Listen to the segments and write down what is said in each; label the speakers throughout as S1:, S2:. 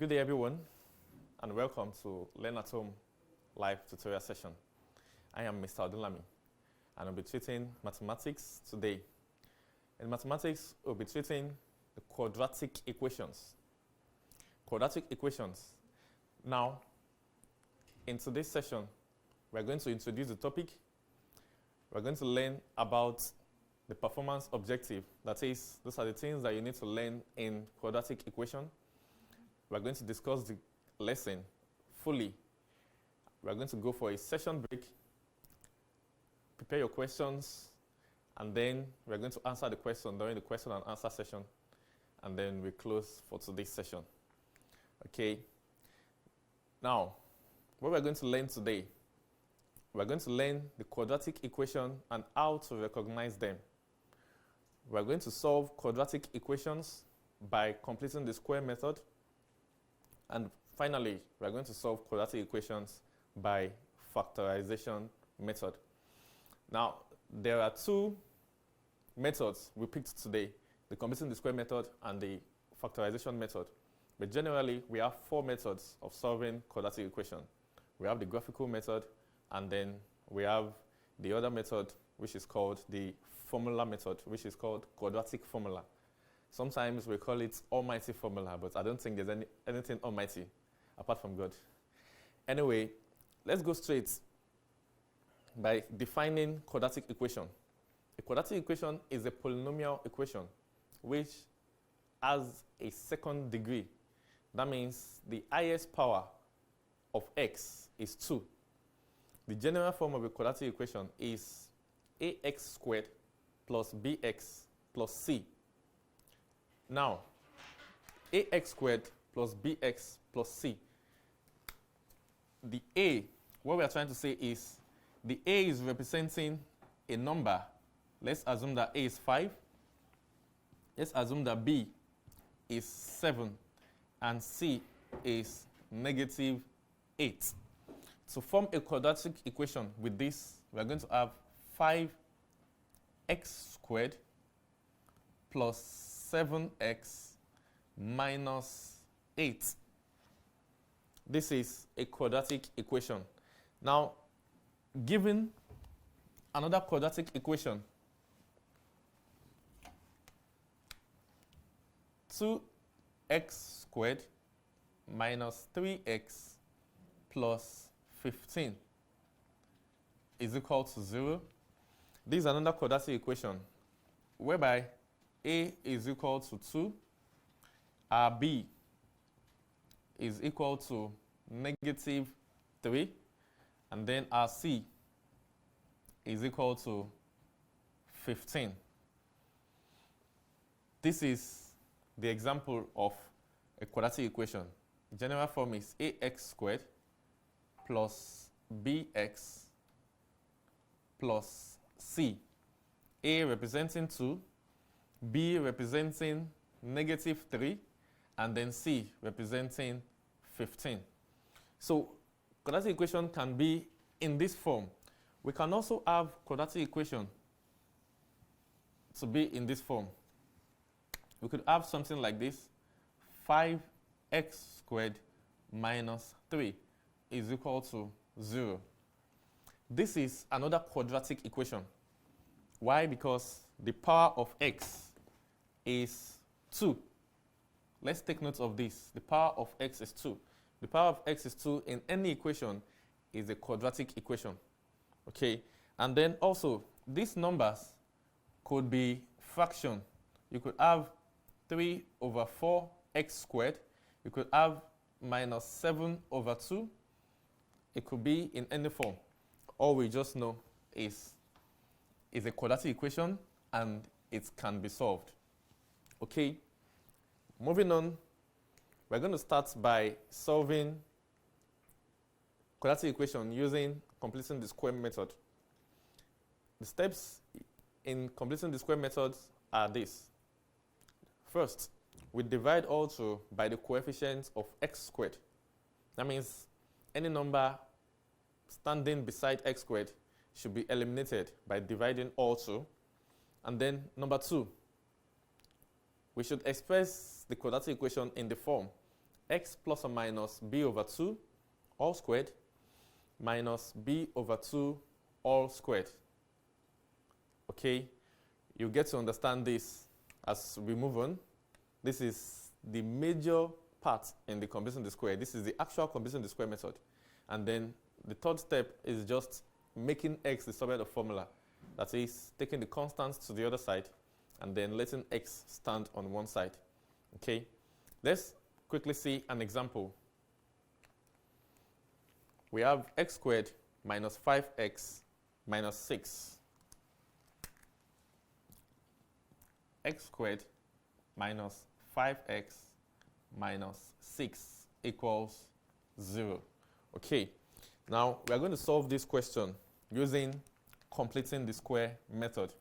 S1: Good day, everyone, and welcome to Learn at Home live tutorial session. I am Mr. Odunlami, and I'll be treating mathematics today. In mathematics, we'll be treating the quadratic equations. Quadratic equations. Now, in today's session, we're going to introduce the topic. We're going to learn about the performance objective. That is, those are the things that you need to learn in quadratic equation. We're going to discuss the lesson fully. We're going to go for a session break, prepare your questions, and then we're going to answer the question during the question and answer session, and then we close for today's session. Okay. Now, what we're going to learn today, we're going to learn the quadratic equation and how to recognize them. We're going to solve quadratic equations by completing the square method. And finally, we're going to solve quadratic equations by factorization method. Now, there are two methods we picked today, the completing the square method and the factorization method. But generally, we have four methods of solving quadratic equation. We have the graphical method, and then we have the other method, which is called the formula method, which is called quadratic formula. Sometimes we call it almighty formula, but I don't think there's anything almighty apart from God. Anyway, let's go straight by defining quadratic equation. A quadratic equation is a polynomial equation which has a second degree. That means the highest power of x is 2. The general form of a quadratic equation is ax squared plus bx plus c. Now, ax squared plus bx plus c. The a, what we are trying to say is the a is representing a number. Let's assume that a is 5. Let's assume that b is 7 and c is negative 8. To form a quadratic equation with this, we are going to have 5x squared plus 7x minus 8. This is a quadratic equation. Now, given another quadratic equation, 2x squared minus 3x plus 15 is equal to 0. This is another quadratic equation whereby a is equal to 2, our b is equal to negative 3, and then our c is equal to 15. This is the example of a quadratic equation. General form is ax squared plus bx plus c. A representing 2, b representing negative 3, and then c representing 15. So quadratic equation can be in this form. We can also have quadratic equation to be in this form. We could have something like this: 5x squared minus 3 is equal to 0. This is another quadratic equation. Why? Because the power of x is 2. Let's take note of this. The power of x is 2. The power of x is 2 in any equation is a quadratic equation. Okay? And then also, these numbers could be fraction. You could have 3 over 4x squared. You could have minus 7 over 2. It could be in any form. All we just know is a quadratic equation and it can be solved. Okay, moving on, we're going to start by solving quadratic equation using completing the square method. The steps in completing the square method are this. First, we divide also by the coefficient of x squared. That means any number standing beside x squared should be eliminated by dividing also. And then number 2, we should express the quadratic equation in the form x plus or minus b over 2 all squared minus b over 2 all squared. Okay, you get to understand this as we move on. This is the major part in the completing the square. This is the actual completing the square method. And then the third step is just making x the subset of formula. That is, taking the constants to the other side and then letting x stand on one side. Okay, let's quickly see an example. We have x squared minus 5x minus 6. X squared minus 5x minus 6 equals 0. Okay, now we are going to solve this question using completing the square method.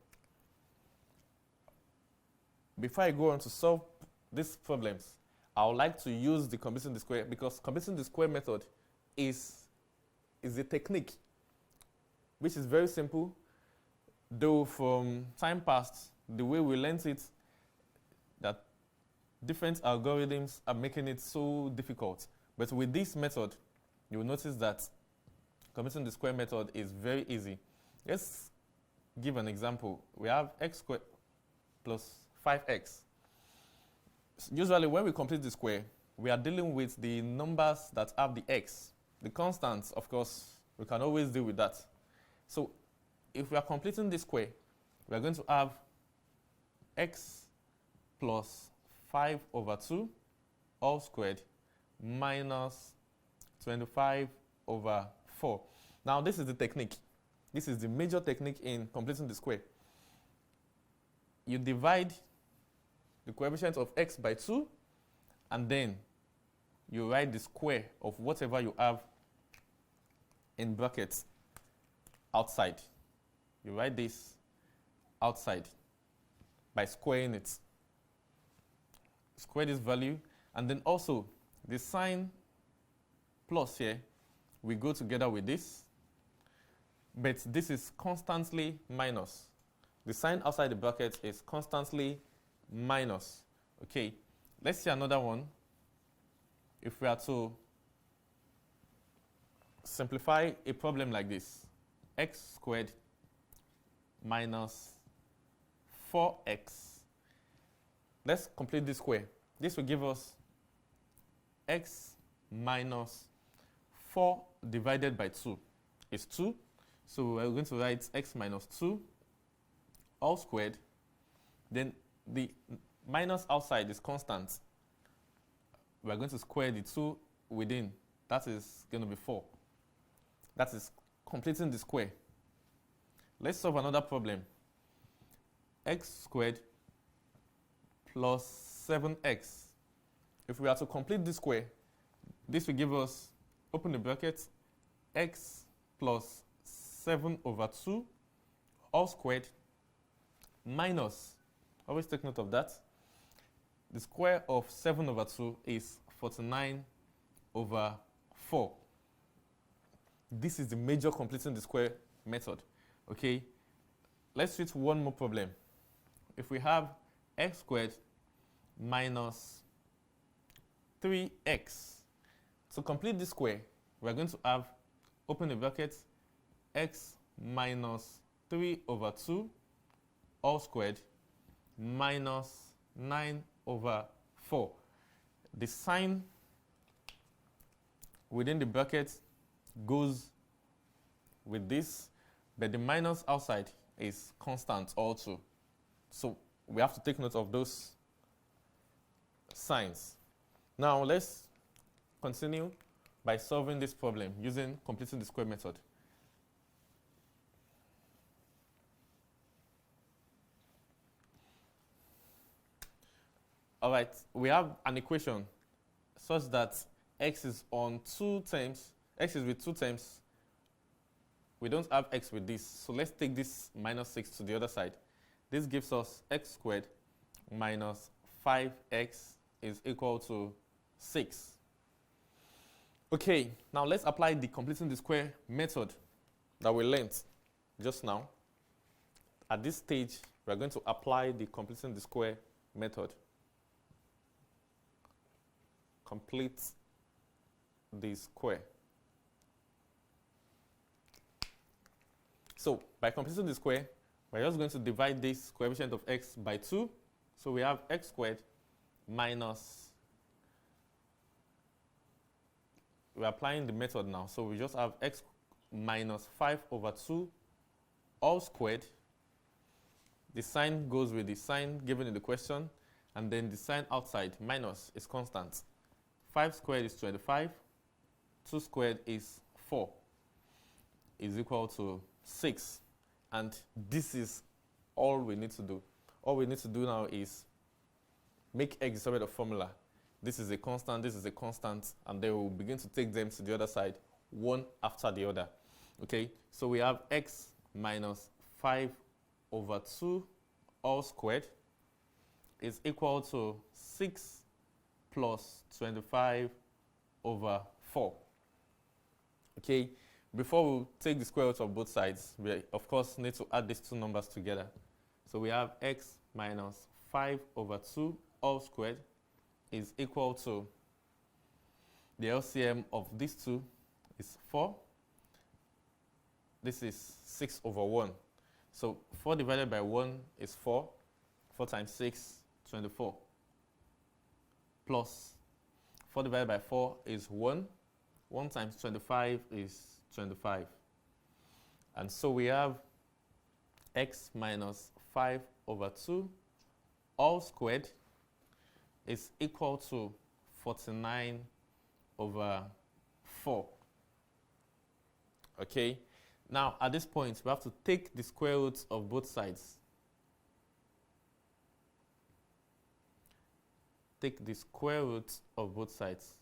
S1: Before I go on to solve these problems, I would like to use the completing the square, because completing the square method is a technique which is very simple, though from time past, the way we learned it, that different algorithms are making it so difficult. But with this method, you will notice that completing the square method is very easy. Let's give an example. We have x squared plus 5x. Usually when we complete the square, we are dealing with the numbers that have the x. The constants, of course, we can always deal with that. So if we are completing the square, we are going to have x plus 5 over 2 all squared minus 25 over 4. Now this is the technique. This is the major technique in completing the square. You divide the coefficient of x by 2, and then you write the square of whatever you have in brackets outside. You write this outside by squaring it. Square this value, and then also the sign plus here will go together with this, but this is constantly minus. The sign outside the bracket is constantly minus. Okay, let's see another one. If we are to simplify a problem like this, x squared minus 4x. Let's complete this square. This will give us x minus 4 divided by 2 is 2. So we're going to write x minus 2 all squared. Then the minus outside is constant. We're going to square the 2 within. That is going to be 4. That is completing the square. Let's solve another problem. X squared plus 7x. If we are to complete this square, this will give us, open the bracket, x plus 7 over 2 all squared minus, always take note of that, the square of 7 over 2 is 49 over 4. This is the major completing the square method. Okay, let's treat one more problem. If we have x squared minus 3x. To complete this square, we're going to have, open the bracket, x minus 3 over 2 all squared minus 9 over 4. The sign within the bracket goes with this, but the minus outside is constant also. So we have to take note of those signs. Now let's continue by solving this problem using completing the square method. All right, we have an equation such that x is on 2 terms, x is with 2 terms. We don't have x with this, so let's take this minus 6 to the other side. This gives us x squared minus 5x is equal to 6. Okay, now let's apply the completing the square method that we learned just now. At this stage, we're going to apply the completing the square method. complete the square. So by completing the square, we're just going to divide this coefficient of x by 2. So we have x squared minus, we're applying the method now. So we just have x minus 5 over 2 all squared. The sign goes with the sign given in the question, and then the sign outside, minus, is constant. 5 squared is 25, 2 squared is 4, is equal to 6. And this is all we need to do. All we need to do now is make x the subject of formula. This is a constant, this is a constant, and then we'll begin to take them to the other side, one after the other. Okay, so we have x minus 5 over 2 all squared is equal to 6 plus 25 over 4. Okay, before we take the square root of both sides, we of course need to add these two numbers together. So we have x minus 5 over 2 all squared is equal to, the LCM of these two is 4. This is 6 over 1. So 4 divided by 1 is 4. 4 times 6, 24. Plus 4 divided by 4 is 1. 1 times 25 is 25. And so we have x minus 5 over 2 all squared is equal to 49 over 4. Okay? Now, at this point, we have to take the square roots of both sides. Take the square roots of both sides.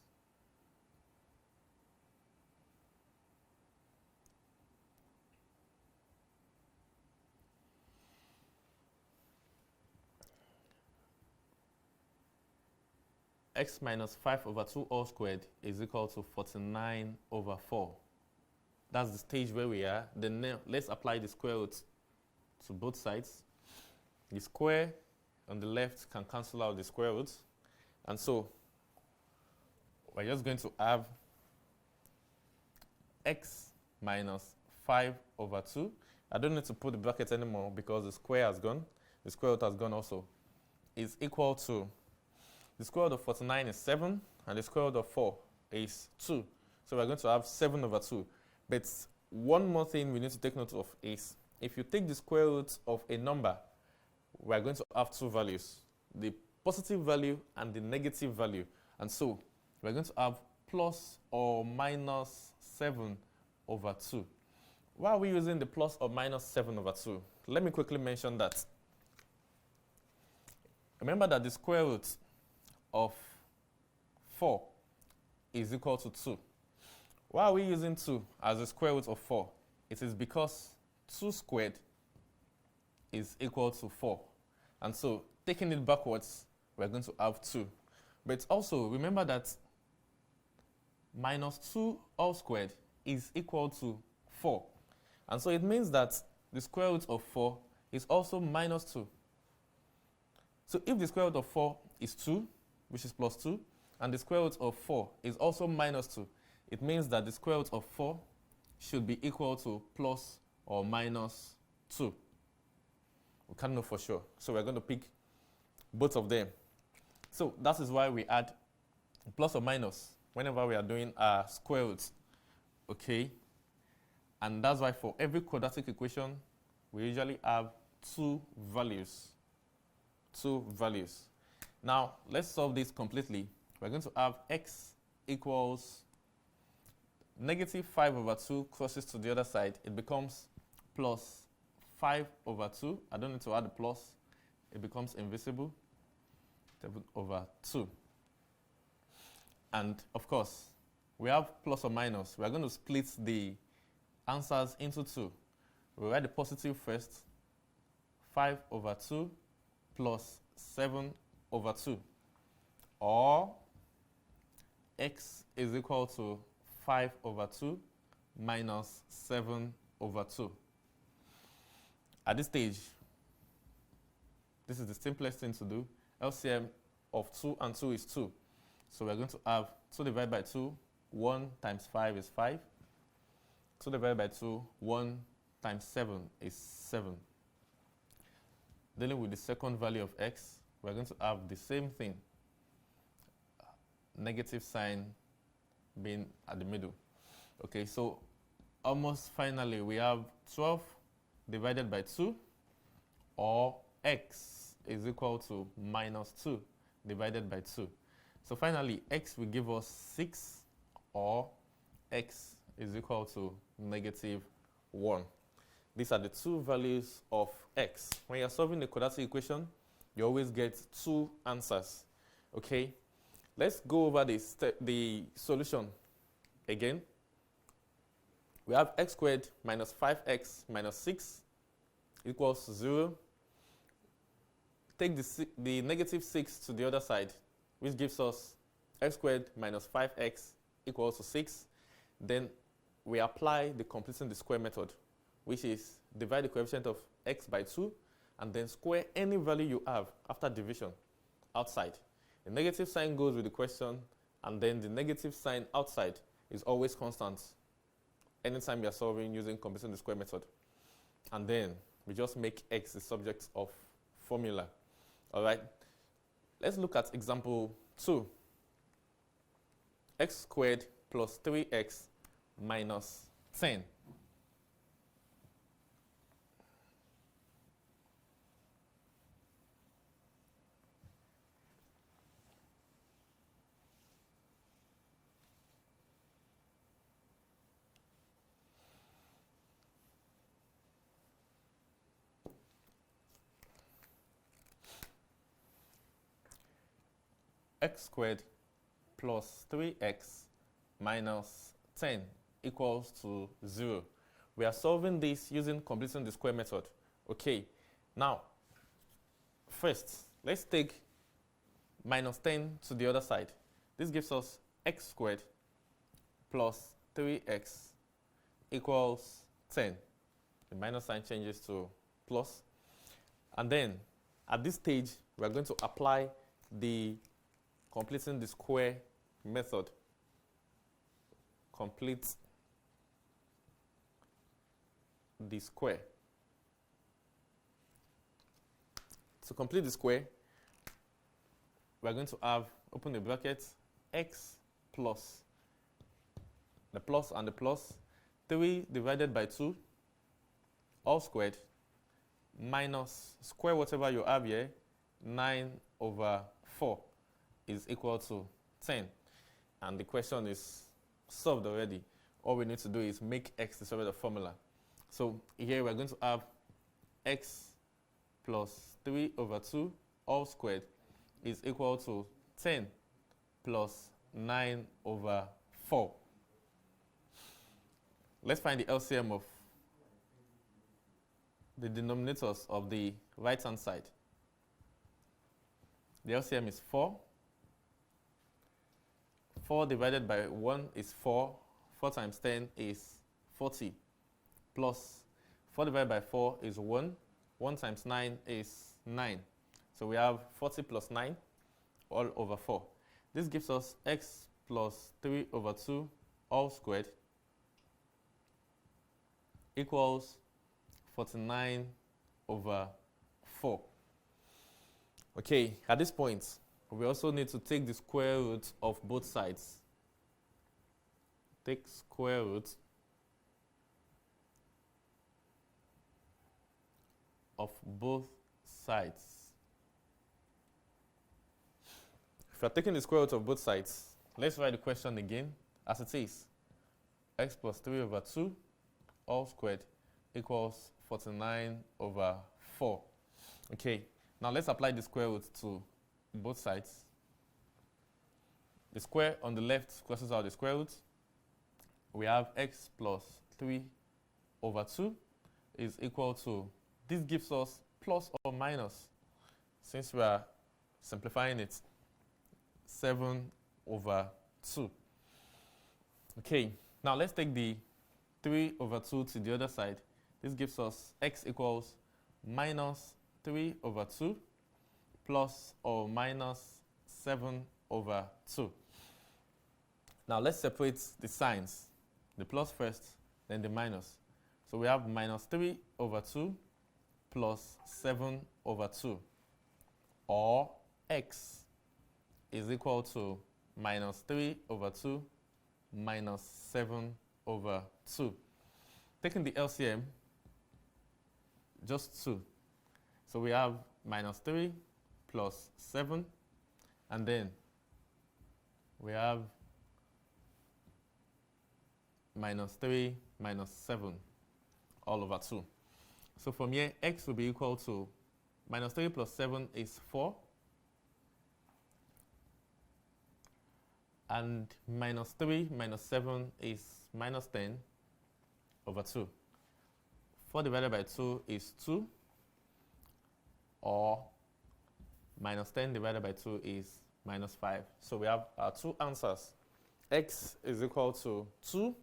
S1: X minus 5 over 2 all squared is equal to 49 over 4. That's the stage where we are. Then now let's apply the square root to both sides. The square on the left can cancel out the square root. And so we're just going to have x minus 5 over 2. I don't need to put the bracket anymore because the square has gone. The square root has gone also. Is equal to, the square root of 49 is 7, and the square root of 4 is 2. So we're going to have 7 over 2. But one more thing we need to take note of is, if you take the square root of a number, we're going to have two values, the positive value and the negative value. And so we're going to have plus or minus 7 over 2. Why are we using the plus or minus 7 over 2? Let me quickly mention that. Remember that the square root of 4 is equal to 2. Why are we using 2 as the square root of 4? It is because 2 squared is equal to 4. And so, taking it backwards, we're going to have 2. But also, remember that minus 2 all squared is equal to 4. And so, it means that the square root of 4 is also minus 2. So, if the square root of 4 is 2, which is plus 2, and the square root of 4 is also minus 2, it means that the square root of 4 should be equal to plus or minus 2. We can't know for sure. So we're going to pick both of them. So that is why we add plus or minus whenever we are doing our square roots. Okay? And that's why for every quadratic equation, we usually have two values. Two values. Now, let's solve this completely. We're going to have x equals negative 5 over 2 crosses to the other side. It becomes plus 5 over 2. I don't need to add the plus. It becomes invisible. 7 over 2. And of course, we have plus or minus. We're going to split the answers into 2. We write the positive first. 5 over 2 plus 7 over 2. Or x is equal to 5 over 2 minus 7 over 2. At this stage, this is the simplest thing to do. LCM of 2 and 2 is 2. So we're going to have 2 divided by 2, 1 times 5 is 5. 2 divided by 2, 1 times 7 is 7. Dealing with the second value of x, we're going to have the same thing, negative sign being at the middle. Okay, so almost finally we have 12 divided by 2, or x is equal to minus 2 divided by 2. So finally x will give us 6, or x is equal to negative 1. These are the two values of x. When you're solving the quadratic equation, you always get two answers. Okay, let's go over the solution again. We have x squared minus 5x minus 6 equals 0. Take the negative 6 to the other side, which gives us x squared minus 5x equals to 6. Then we apply the completing the square method, which is divide the coefficient of x by 2 and then square any value you have after division outside. The negative sign goes with the question, and then the negative sign outside is always constant anytime you are solving using completing the square method. And then we just make x the subject of formula. All right, let's look at example 2. X squared plus 3x minus 10. X squared plus 3x minus 10 equals to 0. We are solving this using completing the square method. Okay, now first let's take minus 10 to the other side. This gives us x squared plus 3x equals 10. The minus sign changes to plus. And then at this stage, we are going to apply the completing the square method. Complete the square. To complete the square, we are going to have, open the bracket, x plus the plus and the plus, 3 divided by 2 all squared minus square whatever you have here, 9 over 4 is equal to 10. And the question is solved already. All we need to do is make x the subject of formula. So here we're going to have x plus 3 over 2 all squared is equal to 10 plus 9 over 4. Let's find the LCM of the denominators of the right hand side. The LCM is 4. 4 divided by 1 is 4. 4 times 10 is 40. Plus 4 divided by 4 is 1. 1 times 9 is 9. So we have 40 plus 9 all over 4. This gives us x plus 3 over 2 all squared equals 49 over 4. Okay, at this point, we also need to take the square root of both sides. Take square root of both sides. If you are taking the square root of both sides, let's write the question again as it is. X plus 3 over 2 all squared equals 49 over 4. Okay, now let's apply the square root to both sides. The square on the left crosses out the square root. We have x plus 3 over 2 is equal to, this gives us plus or minus, since we are simplifying it, 7 over 2. Okay, now let's take the 3 over 2 to the other side. This gives us x equals minus 3 over 2 plus or minus 7 over 2. Now let's separate the signs, the plus first, then the minus. So we have minus 3 over 2 plus 7 over 2, or x is equal to minus 3 over 2 minus 7 over 2. Taking the LCM, just 2. So we have minus 3 plus 7, and then we have minus 3 minus 7 all over 2. So from here, x will be equal to minus 3 plus 7 is 4, and minus 3 minus 7 is minus 10 over 2. 4 divided by 2 is 2, or minus 10 divided by 2 is minus 5. So we have our two answers. X is equal to 2,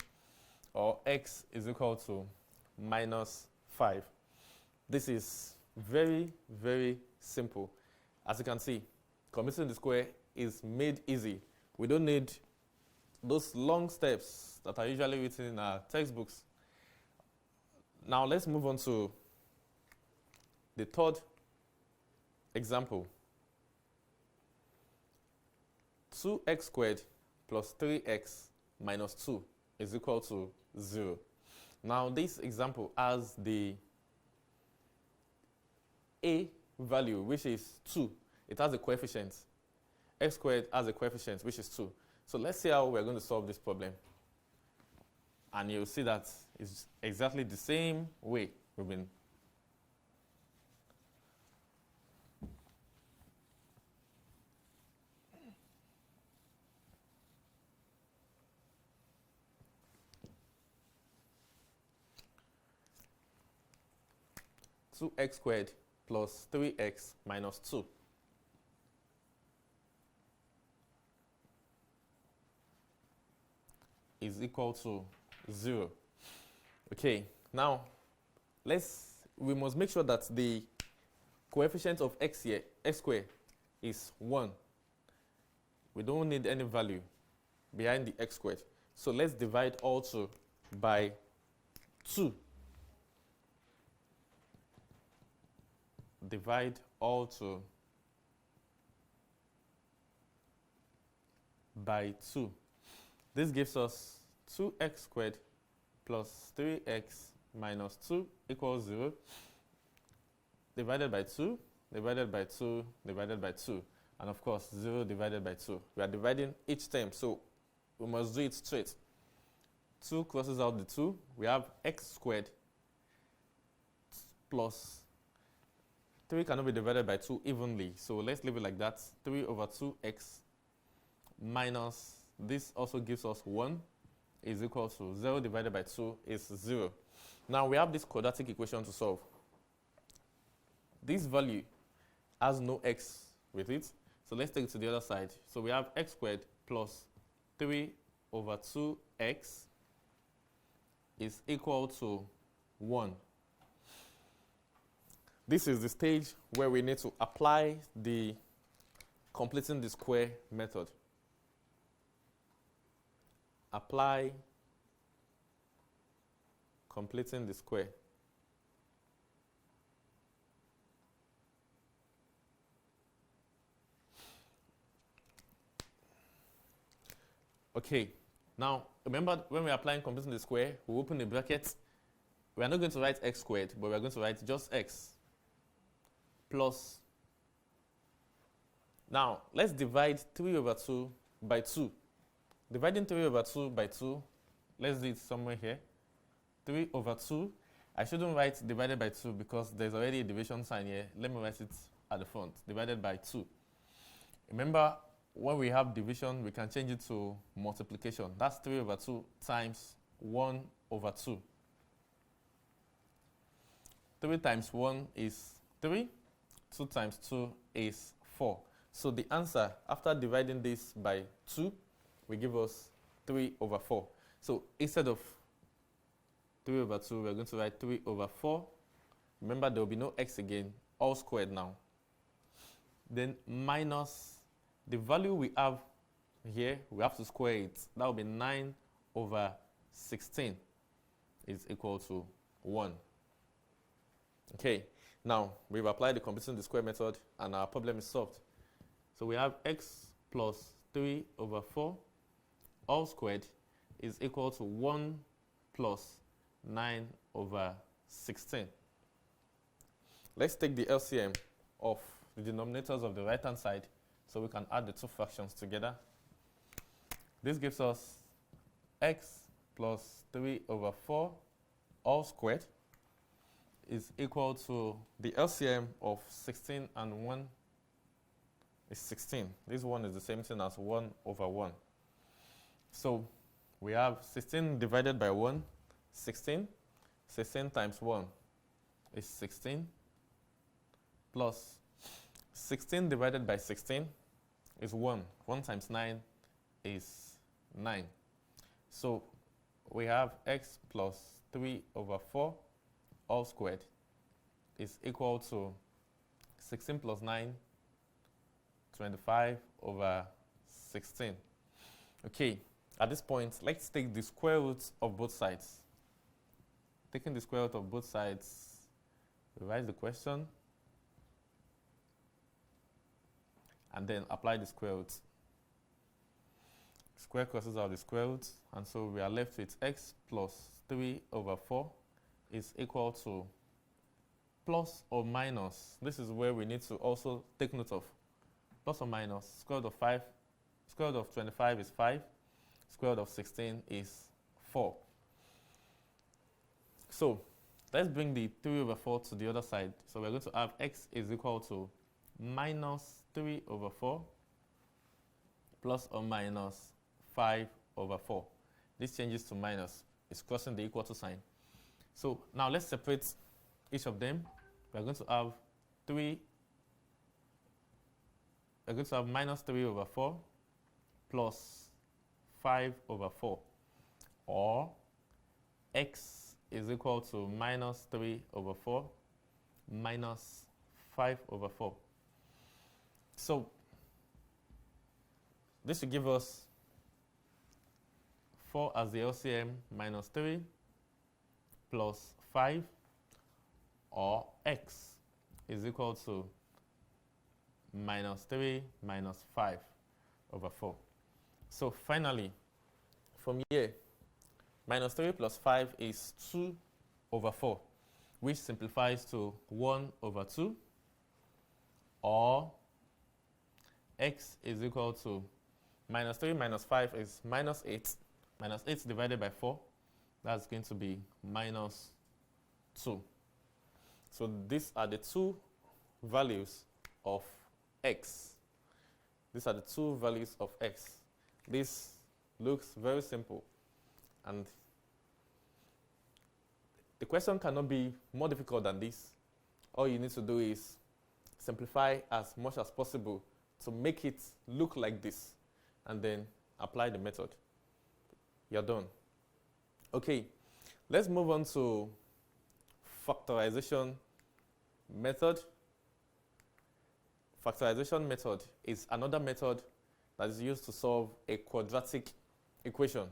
S1: or x is equal to minus 5. This is very, very simple. As you can see, computing the square is made easy. We don't need those long steps that are usually written in our textbooks. Now let's move on to the third example. 2x squared plus 3x minus 2 is equal to 0. Now this example has the a value, which is 2. It has a coefficient. X squared has a coefficient, which is 2. So let's see how we're going to solve this problem. And you'll see that it's exactly the same way we've been. Two x squared plus 3x minus 2 is equal to 0. Okay, now we must make sure that the coefficient of x here, x squared, is 1. We don't need any value behind the x squared. So let's divide all two by 2. Divide all two by 2. This gives us 2x squared plus 3x minus 2 equals 0. Divided by 2, divided by 2, divided by 2. And of course, 0 divided by 2. We are dividing each term, so we must do it straight. 2 crosses out the 2. We have x squared plus 3 cannot be divided by 2 evenly, so let's leave it like that. 3 over 2x minus, this also gives us 1, is equal to 0 divided by 2 is 0. Now we have this quadratic equation to solve. This value has no x with it, so let's take it to the other side. So we have x squared plus 3 over 2x is equal to 1. This is the stage where we need to apply the completing the square method. Apply completing the square. Okay, now remember when we're applying completing the square, we open the bracket. We are not going to write x squared, but we are going to write just x plus. Now let's divide 3 over 2 by 2. Dividing 3 over 2 by 2, let's do it somewhere here. 3 over 2. I shouldn't write divided by 2 because there's already a division sign here. Let me write it at the front. Divided by 2. Remember, when we have division, we can change it to multiplication. That's 3 over 2 times 1 over 2. 3 times 1 is 3. 2 times 2 is 4. So the answer, after dividing this by 2, will give us 3 over 4. So instead of 3 over 2, we're going to write 3 over 4. Remember, there will be no x again, all squared now. Then minus the value we have here, we have to square it. That will be 9 over 16 is equal to 1. Okay, now we've applied the computing the square method and our problem is solved. So we have x plus 3 over 4 all squared is equal to 1 plus 9 over 16. Let's take the LCM of the denominators of the right hand side so we can add the two fractions together. This gives us x plus 3 over 4 all squared is equal to the LCM of 16 and 1 is 16. This one is the same thing as 1 over 1. So we have 16 divided by 1, 16. 16 times 1 is 16 plus 16 divided by 16 is 1. 1 times 9 is 9. So we have x plus 3 over 4 all squared is equal to 16 plus 9, 25 over 16. Okay, at this point, let's take the square root of both sides. Taking the square root of both sides, revise the question, and then apply the square root. Square crosses out the square root, and so we are left with x plus 3 over 4 is equal to plus or minus. This is where we need to also take note of. Plus or minus, square root of 5, square root of 25 is 5, square root of 16 is 4. So let's bring the 3 over 4 to the other side. So we're going to have x is equal to minus 3 over 4 plus or minus 5 over 4. This changes to minus. It's crossing the equal to sign. So now let's separate each of them. We're going to have minus 3 over 4 plus 5 over 4, or x is equal to minus 3 over 4 minus 5 over 4. So this will give us 4 as the LCM minus 3 plus 5, or x is equal to minus 3 minus 5 over 4. So finally, from here, minus 3 plus 5 is 2 over 4, which simplifies to 1 over 2, or x is equal to minus 3 minus 5 is minus 8. Minus 8 divided by 4, that's going to be minus 2. So these are the two values of x. These are the two values of x. This looks very simple, and the question cannot be more difficult than this. All you need to do is simplify as much as possible to make it look like this, and then apply the method. You're done. Okay, let's move on to factorization method. Factorization method is another method that is used to solve a quadratic equation.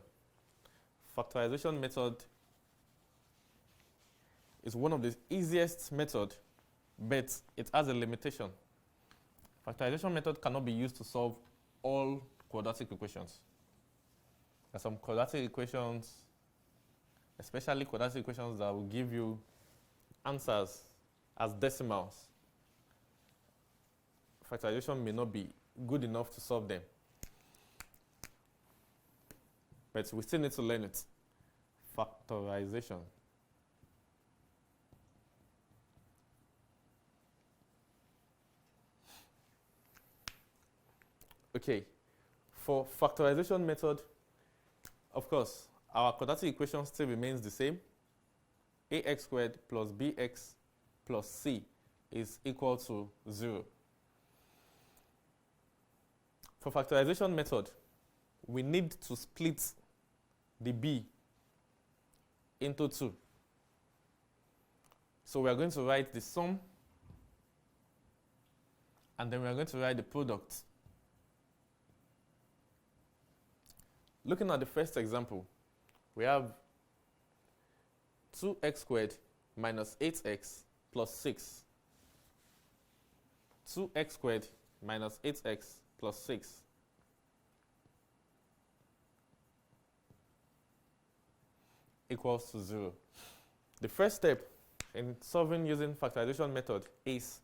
S1: Factorization method is one of the easiest methods, but it has a limitation. Factorization method cannot be used to solve all quadratic equations. There are some quadratic equations, especially quadratic equations that will give you answers as decimals. Factorization may not be good enough to solve them, but we still need to learn it. Factorization. Okay, for factorization method, of course, our quadratic equation still remains the same. Ax squared plus bx plus c is equal to 0. For factorization method, we need to split the b into 2. So we are going to write the sum, and then we are going to write the product Looking at the first example, we have 2x squared minus 8x plus 6. 2x squared minus 8x plus 6 equals to 0. The first step in solving using factorization method is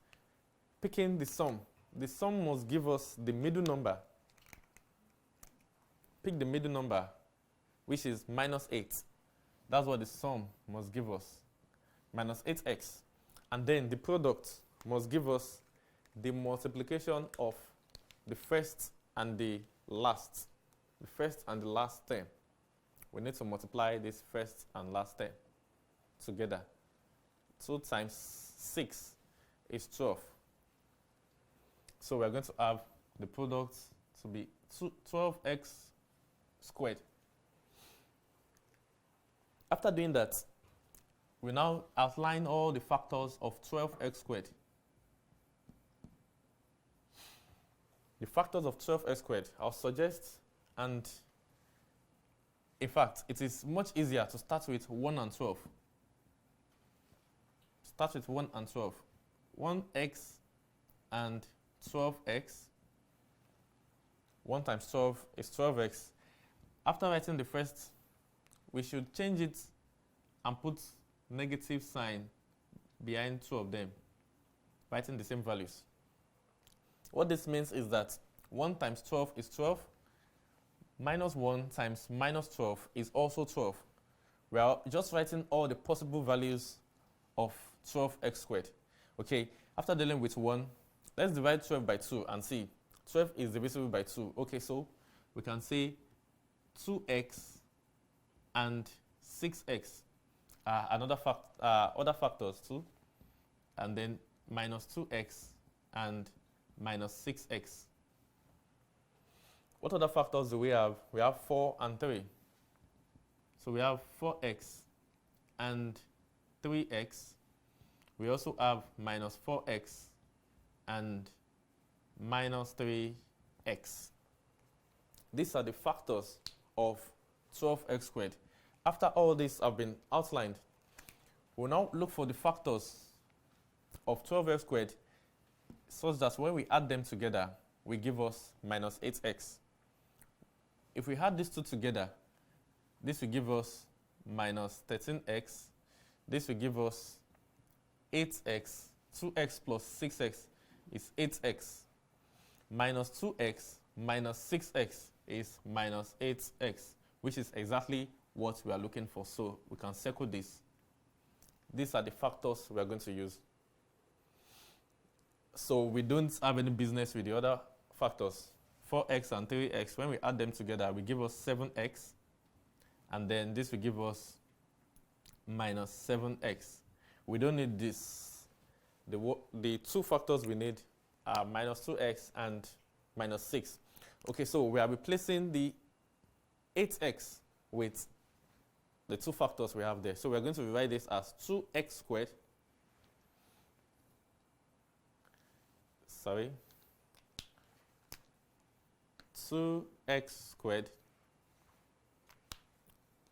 S1: picking the sum. The sum must give us the middle number. Pick the middle number, which is minus 8. That's what the sum must give us, minus 8x. And then the product must give us the multiplication of the first and the last. The first and the last term. We need to multiply this first and last term together. 2 times 6 is 12. So we're going to have the product to be 12x squared. After doing that, we now outline all the factors of 12x squared. The factors of 12x squared, I'll suggest, and in fact, it is much easier to start with 1 and 12. Start with 1 and 12. 1x and 12x. 1 times 12 is 12x. After writing the first, we should change it and put negative sign behind 2 of them, writing the same values. What this means is that 1 times 12 is 12, minus 1 times minus 12 is also 12. We are just writing all the possible values of 12x squared. Okay, after dealing with 1, let's divide 12 by 2 and see. 12 is divisible by 2. Okay, so we can say 2x and 6x are other factors too, and then minus 2x and minus 6x. What other factors do we have? We have 4 and 3. So we have 4x and 3x. We also have minus 4x and minus 3x. These are the factors of 12x squared. After all these have been outlined, we'll now look for the factors of 12x squared such that when we add them together, we give us minus 8x. If we add these two together, this will give us minus 13x. This will give us 8x. 2x plus 6x is 8x. Minus 2x minus 6x is minus 8x, which is exactly what we are looking for. So we can circle this. These are the factors we are going to use. So we don't have any business with the other factors. 4x and 3x, when we add them together, will give us 7x. And then this will give us minus 7x. We don't need this. The two factors we need are minus 2x and minus 6. Okay, so we are replacing the 8x with the two factors we have there. So we're going to rewrite this as 2x squared. 2x squared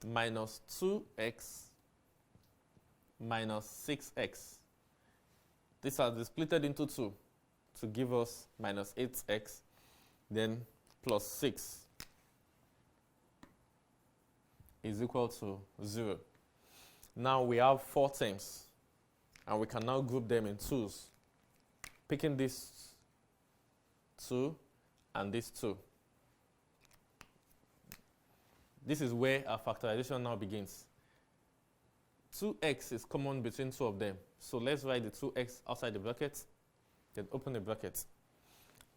S1: minus 2x minus 6x. These are splitted into 2 to give us minus 8x, then plus 6 is equal to 0. Now we have 4 terms, and we can now group them in 2s, picking this 2 and this 2. This is where our factorization now begins. 2x is common between 2 of them. So let's write the 2x outside the bracket, then open the bracket.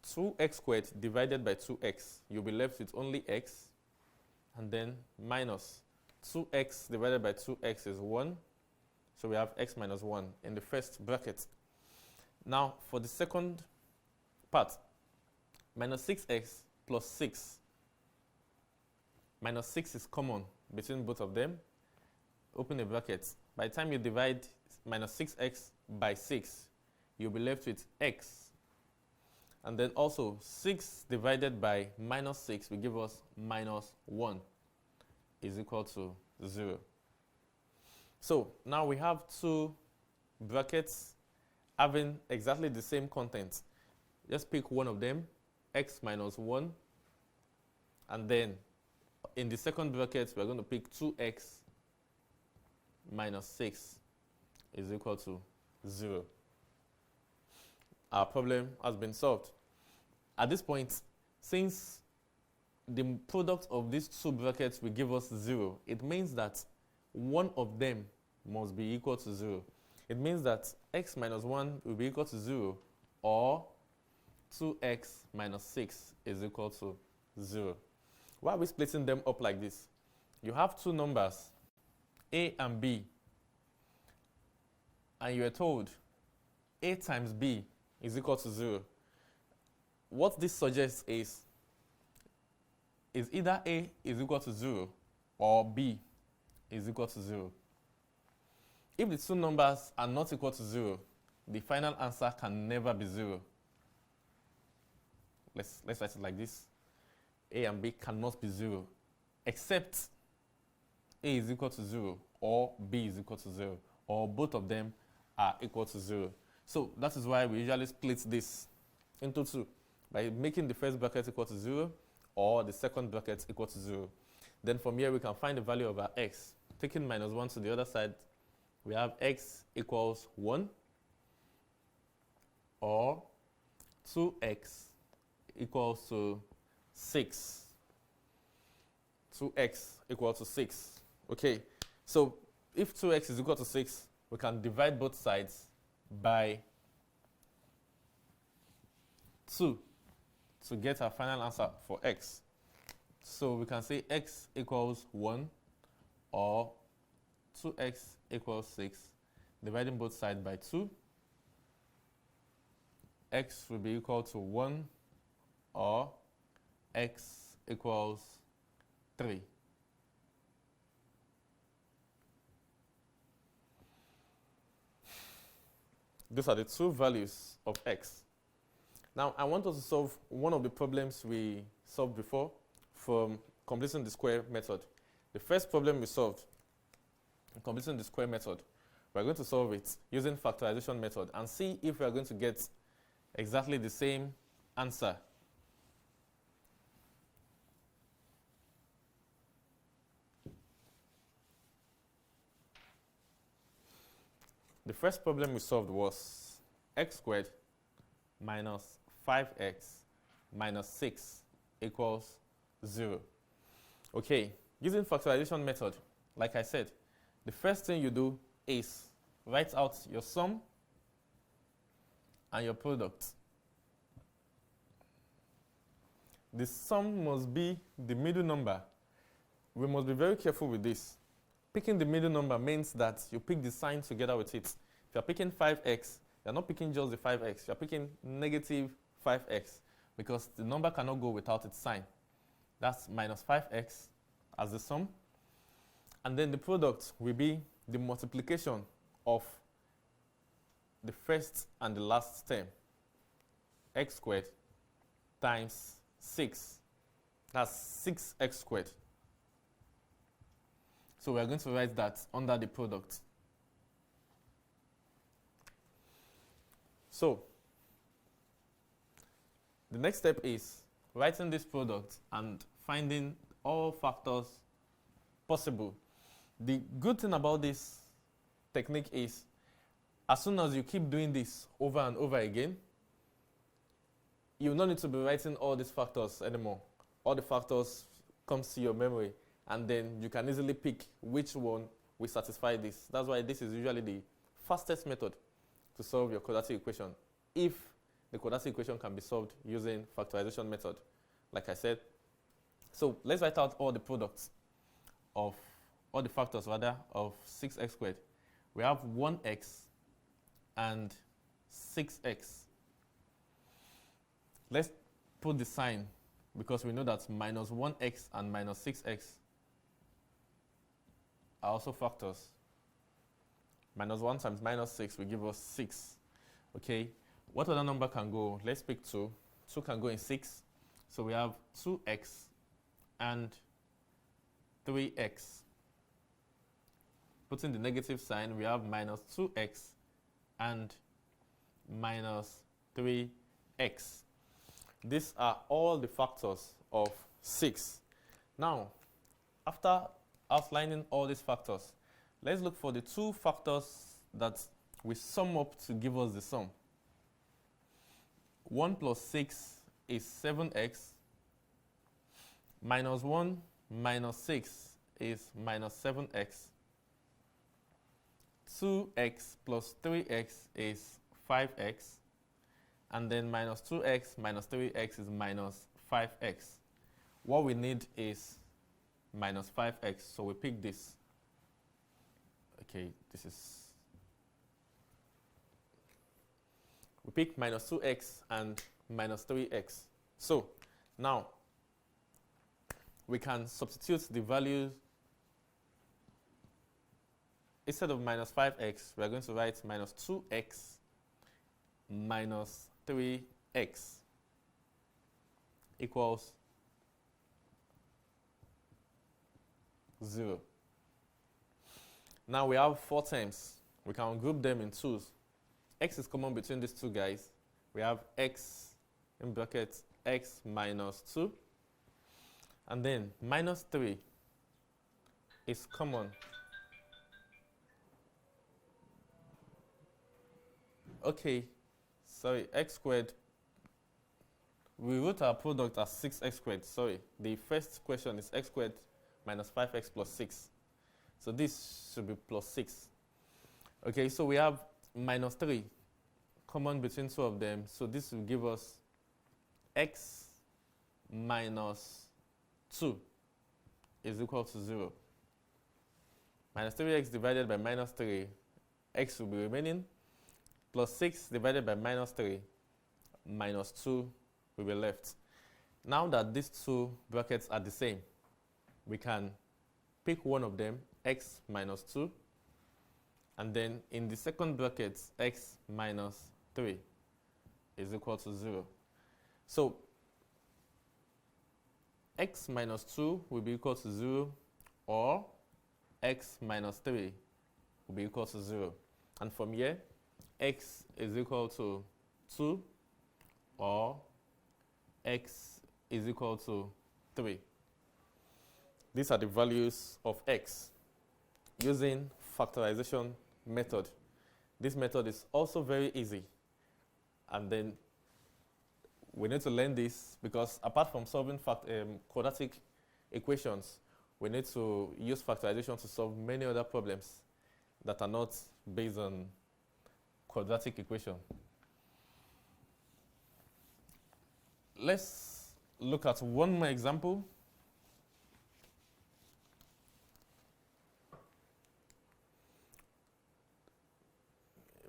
S1: 2x squared divided by 2x, you'll be left with only x, and then minus 2x divided by 2x is 1. So we have x minus 1 in the first bracket. Now for the second part, minus 6x plus 6. Minus 6 is common between both of them. Open a bracket. By the time you divide minus 6x by 6, you'll be left with x. And then also 6 divided by minus 6 will give us minus 1 is equal to 0. So now we have two brackets having exactly the same content. Just pick one of them, x minus 1. And then in the second bracket, we're going to pick 2x minus 6 is equal to 0. Our problem has been solved. At this point, since the product of these two brackets will give us 0, it means that one of them must be equal to 0. It means that x minus 1 will be equal to 0, or 2x minus 6 is equal to 0. Why are we splitting them up like this? You have two numbers, a and b, and you are told a times b is equal to 0. What this suggests is either a is equal to 0 or b is equal to 0. If the two numbers are not equal to 0, the final answer can never be 0. Let's write it like this. A and b cannot be 0, except a is equal to 0 or b is equal to 0, or both of them are equal to 0. So that is why we usually split this into two, by making the first bracket equal to 0 or the second bracket equal to 0. Then from here we can find the value of our x. Taking minus 1 to the other side, we have x equals 1, or 2x equals to 6. 2x equals to 6. Okay, so if 2x is equal to 6, we can divide both sides by 2 to get our final answer for x. So we can say x equals 1, or 2x equals 6, dividing both sides by 2. X will be equal to 1, or x equals 3. Those are the two values of x. Now I want us to solve one of the problems we solved before from completing the square method. The first problem we solved, completing the square method, we're going to solve it using factorization method and see if we're going to get exactly the same answer. The first problem we solved was x squared minus 5x minus 6 equals 0. Okay, using factorization method, like I said, the first thing you do is write out your sum and your product. The sum must be the middle number. We must be very careful with this. Picking the middle number means that you pick the sign together with it. If you're picking 5x, you're not picking just the 5x, you're picking negative 5x, because the number cannot go without its sign. That's minus 5x as the sum. And then the product will be the multiplication of the first and the last term, x squared times 6. That's 6x squared. So we are going to write that under the product. So the next step is writing this product and finding all factors possible. The good thing about this technique is, as soon as you keep doing this over and over again, you will not need to be writing all these factors anymore. All the factors come to your memory, and then you can easily pick which one will satisfy this. That's why this is usually the fastest method to solve your quadratic equation, if the quadratic equation can be solved using factorization method, like I said. So let's write out all the products of all the factors rather of 6x squared. We have 1x and 6x. Let's put the sign, because we know that minus 1x and minus 6x are also factors. Minus 1 times minus 6 will give us 6. Okay, what other number can go? Let's pick 2. 2 can go in 6. So we have 2x and 3x. Putting the negative sign, we have minus 2x and minus 3x. These are all the factors of 6. Now, after outlining all these factors, let's look for the two factors that we sum up to give us the sum. 1 plus 6 is 7x. Minus 1 minus 6 is minus 7x. 2x plus 3x is 5x. And then minus 2x minus 3x is minus 5x. What we need is minus 5x, so we pick this. Okay, we pick minus 2x and minus 3x. So now we can substitute the values. Instead of minus 5x, we are going to write minus 2x minus 3x equals 0. Now we have 4 terms. We can group them in 2s. X is common between these two guys. We have x in brackets x minus 2. And then minus 3 is common. Okay, sorry, x squared. We wrote our product as 6x squared. Sorry, the first question is x squared minus 5x plus 6. So this should be plus 6. Okay, so we have minus 3 common between two of them. So this will give us x minus 2 is equal to 0. Minus 3x divided by minus 3, x will be remaining, plus 6 divided by minus 3, minus 2 will be left. Now that these two brackets are the same, we can pick one of them, x minus 2, and then in the second bracket, x minus 3 is equal to 0. So x minus 2 will be equal to 0, or x minus 3 will be equal to 0. And from here, x is equal to 2, or x is equal to 3. These are the values of x using factorization method. This method is also very easy. And then we need to learn this because apart from solving quadratic equations, we need to use factorization to solve many other problems that are not based on quadratic equation. Let's look at one more example.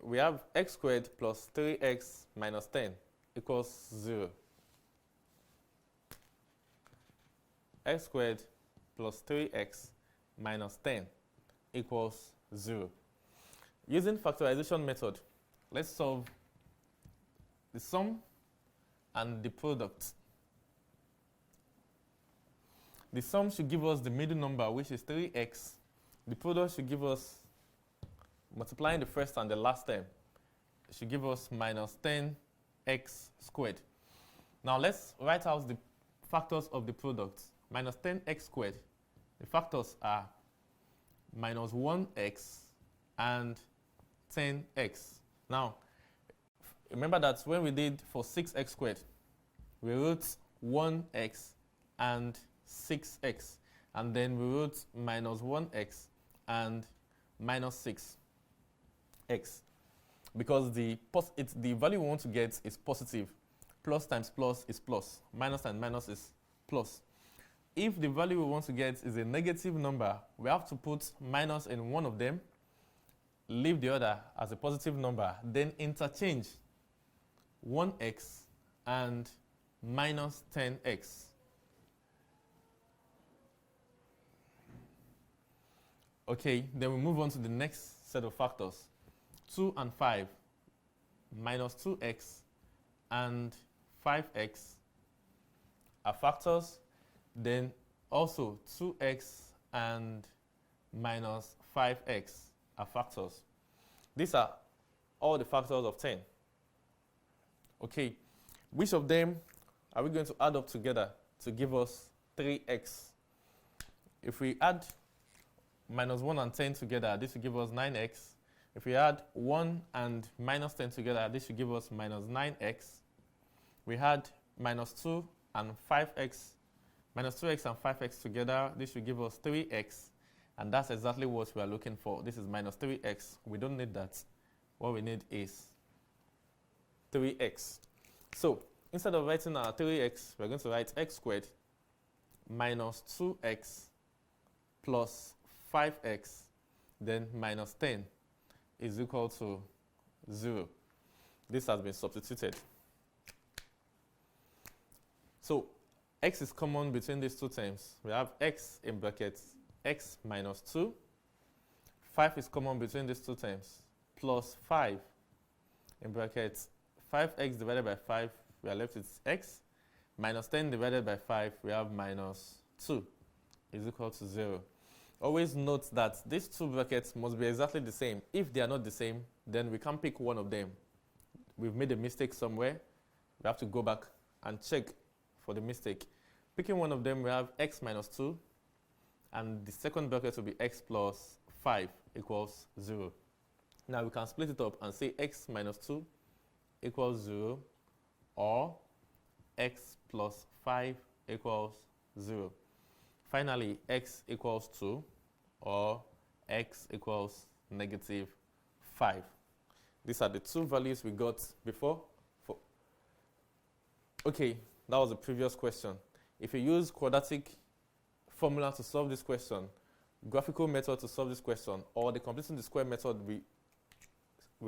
S1: We have x squared plus 3x minus 10 equals 0. X squared plus 3x minus 10 equals 0. Using factorization method, let's solve the sum and the product. The sum should give us the middle number, which is 3x. The product should give us, multiplying the first and the last term, it should give us minus 10x squared. Now let's write out the factors of the product. Minus 10x squared, the factors are minus 1x and 10x. Now, remember that when we did for 6x squared, we wrote 1x and 6x. And then we wrote minus 1x and minus 6x. Because the value we want to get is positive. Plus times plus is plus. Minus and minus is plus. If the value we want to get is a negative number, we have to put minus in one of them, leave the other as a positive number, then interchange 1x and minus 10x. Okay, then we move on to the next set of factors. 2 and 5, minus 2x and 5x are factors, then also 2x and minus 5x are factors. These are all the factors of 10. Okay, which of them are we going to add up together to give us 3x? If we add minus 1 and 10 together, this will give us 9x. If we add 1 and minus 10 together, this will give us minus 9x. We had minus 2 and 5x, minus 2x and 5x together, this will give us 3x. And that's exactly what we are looking for. This is minus 3x. We don't need that. What we need is 3x. So instead of writing our 3x, we're going to write x squared minus 2x plus 5x, then minus 10 is equal to 0. This has been substituted. So x is common between these two terms. We have x in brackets, x minus 2. 5 is common between these two terms, plus 5 in brackets, 5x divided by 5, we are left with x, minus 10 divided by 5, we have minus 2 is equal to 0. Always note that these two brackets must be exactly the same. If they are not the same, then we can pick one of them. We've made a mistake somewhere. We have to go back and check for the mistake. Picking one of them, we have x minus 2, and the second bracket will be x plus 5 equals 0. Now we can split it up and say x minus 2 equals 0, or x plus 5 equals 0. Finally, x equals 2, or x equals negative 5. These are the two values we got before. Okay, that was the previous question. If you use quadratic formula to solve this question, graphical method to solve this question, or the completing the square method we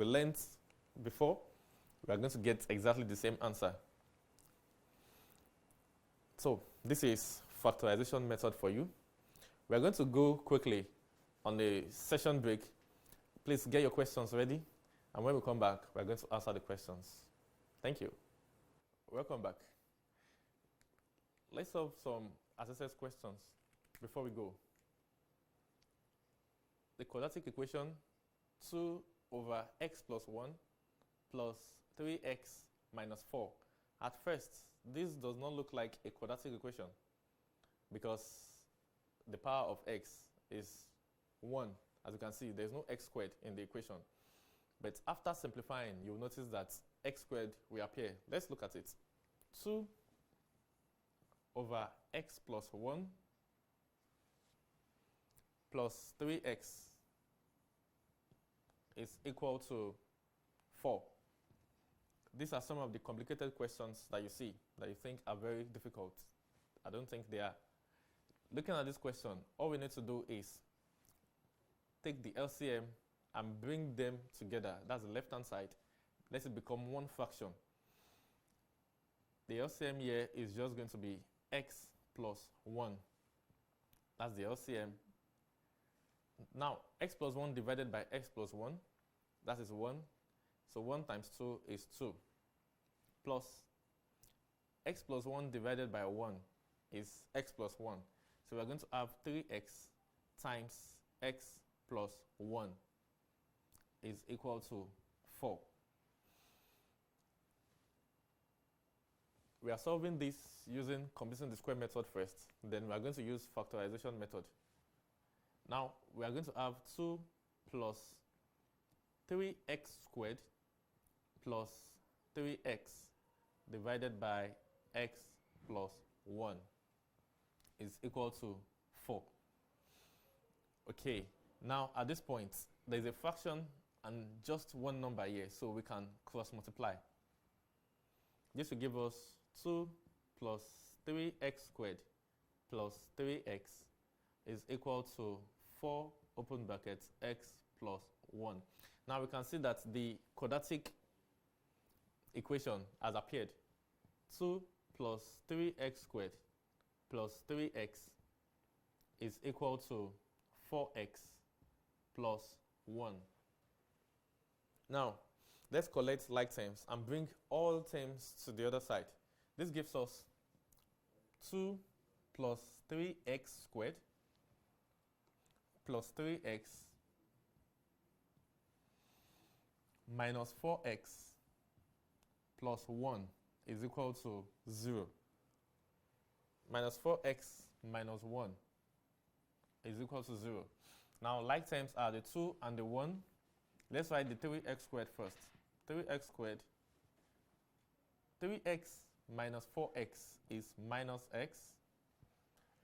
S1: learned before, we are going to get exactly the same answer. So this is factorization method for you. We are going to go quickly on the session break. Please get your questions ready, and when we come back, we are going to answer the questions. Thank you. Welcome back. Let's solve some SSS questions before we go. The quadratic equation 2 over x plus 1 plus 3x minus 4. At first, this does not look like a quadratic equation because the power of x is 1. As you can see, there's no x squared in the equation. But after simplifying, you'll notice that x squared will appear. Let's look at it. 2 over x plus 1 plus 3x is equal to 4. These are some of the complicated questions that you see that you think are very difficult. I don't think they are. Looking at this question, all we need to do is take the LCM and bring them together. That's the left-hand side. Let it become one fraction. The LCM here is just going to be x plus 1. That's the LCM. Now, x plus 1 divided by x plus 1, that is 1. So 1 times 2 is 2. Plus x plus 1 divided by 1 is x plus 1. So we're going to have 3x times x plus 1 is equal to 4. We are solving this using completing the square method first. Then we are going to use factorization method. Now we are going to have 2 plus 3x squared plus 3x divided by x plus 1 is equal to 4. Okay, now at this point, there is a fraction and just one number here, so we can cross multiply. This will give us 2 plus 3x squared plus 3x is equal to 4 open brackets x plus 1. Now we can see that the quadratic equation has appeared. 2 plus 3x squared plus 3x is equal to 4x plus 1. Now, let's collect like terms and bring all terms to the other side. This gives us 2 plus 3x squared plus 3x minus 4x plus 1 is equal to 0. Minus 4x minus 1 is equal to 0. Now, like terms are the 2 and the 1. Let's write the 3x squared first. 3x squared. 3x minus 4x is minus x.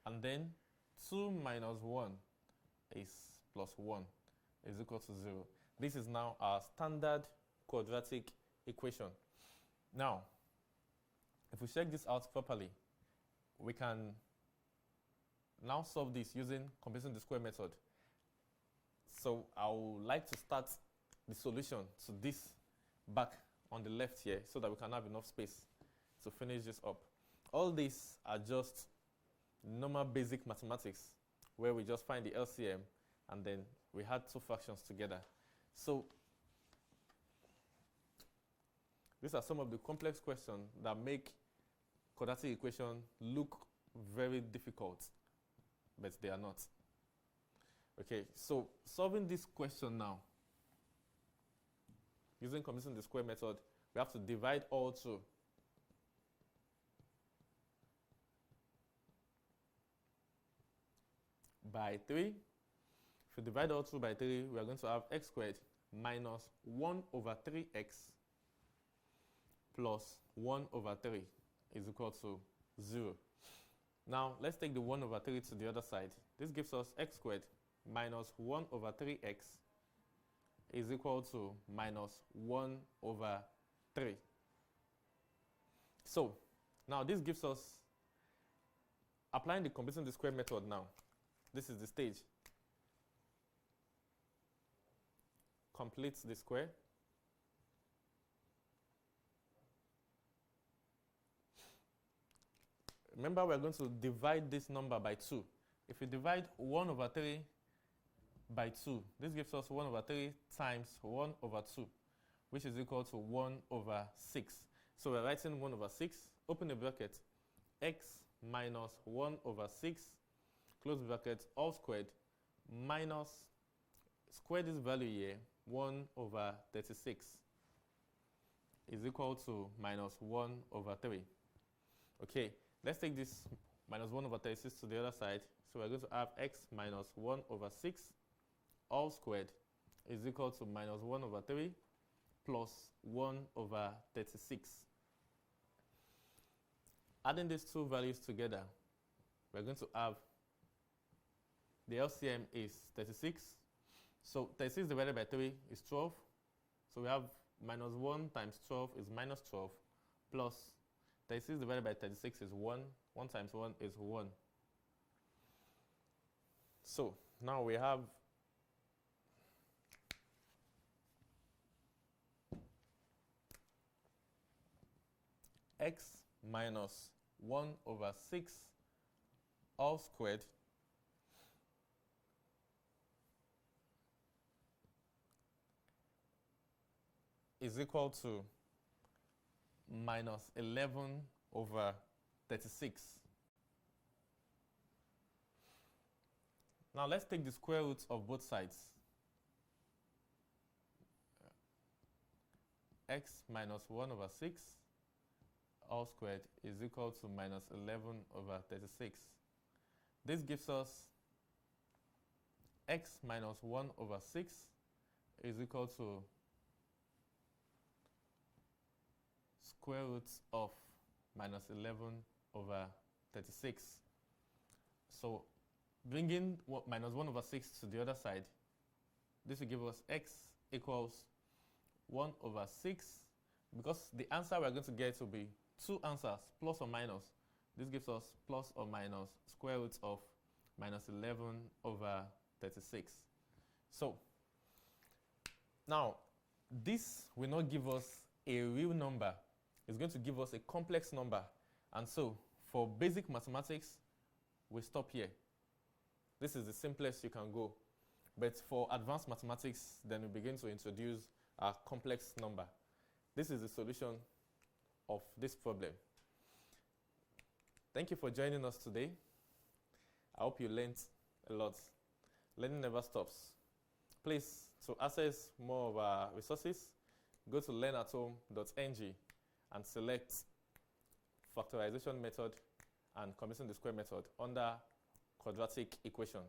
S1: And then 2 minus 1 is plus 1 is equal to 0. This is now our standard quadratic equation. Now, if we check this out properly, we can now solve this using completing the square method. So I would like to start the solution to this back on the left here so that we can have enough space to finish this up. All these are just normal basic mathematics where we just find the LCM and then we add two fractions together. So these are some of the complex questions that make quadratic equation look very difficult, but they are not. Okay, so solving this question now, using completing the square method, we have to divide all two by 3. If we divide all two by 3, we are going to have x squared minus 1 over 3x plus 1 over 3 is equal to 0. Now, let's take the 1 over 3 to the other side. This gives us x squared minus 1 over 3x is equal to minus 1 over 3. So, now this gives us, applying the completing the square method now, this is the stage. Complete the square. Remember, we're going to divide this number by 2. If we divide 1 over 3 by 2, this gives us 1 over 3 times 1 over 2, which is equal to 1 over 6. So we're writing 1 over 6, open the bracket, x minus 1 over 6, close the bracket, all squared, minus, square this value here, 1 over 36 is equal to minus 1 over 3. Okay, let's take this minus 1 over 36 to the other side. So we're going to have x minus 1 over 6 all squared is equal to minus 1 over 3 plus 1 over 36. Adding these two values together, we're going to have the LCM is 36. So 36 divided by 3 is 12. So we have minus 1 times 12 is minus 12 plus 36 divided by 36 is 1. 1 times 1 is 1. So now we have x minus 1 over 6 all squared is equal to minus 11 over 36. Now let's take the square roots of both sides. X minus 1 over 6 all squared is equal to minus 11 over 36. This gives us x minus 1 over 6 is equal to square roots of minus 11 over 36. So bringing minus 1 over 6 to the other side, this will give us x equals 1 over 6. Because the answer we're going to get will be two answers, plus or minus. This gives us plus or minus square roots of minus 11 over 36. So now this will not give us a real number. It's going to give us a complex number. And so for basic mathematics, we stop here. This is the simplest you can go. But for advanced mathematics, then we begin to introduce a complex number. This is the solution of this problem. Thank you for joining us today. I hope you learned a lot. Learning never stops. Please, to access more of our resources, go to learnathome.ng and select Factorization Method and Computing the Square Method under Quadratic Equation.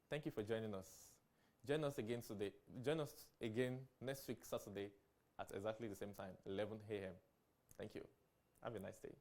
S1: Thank you for joining us. Join us again today. Join us again next week, Saturday, at exactly the same time, 11 a.m. Thank you. Have a nice day.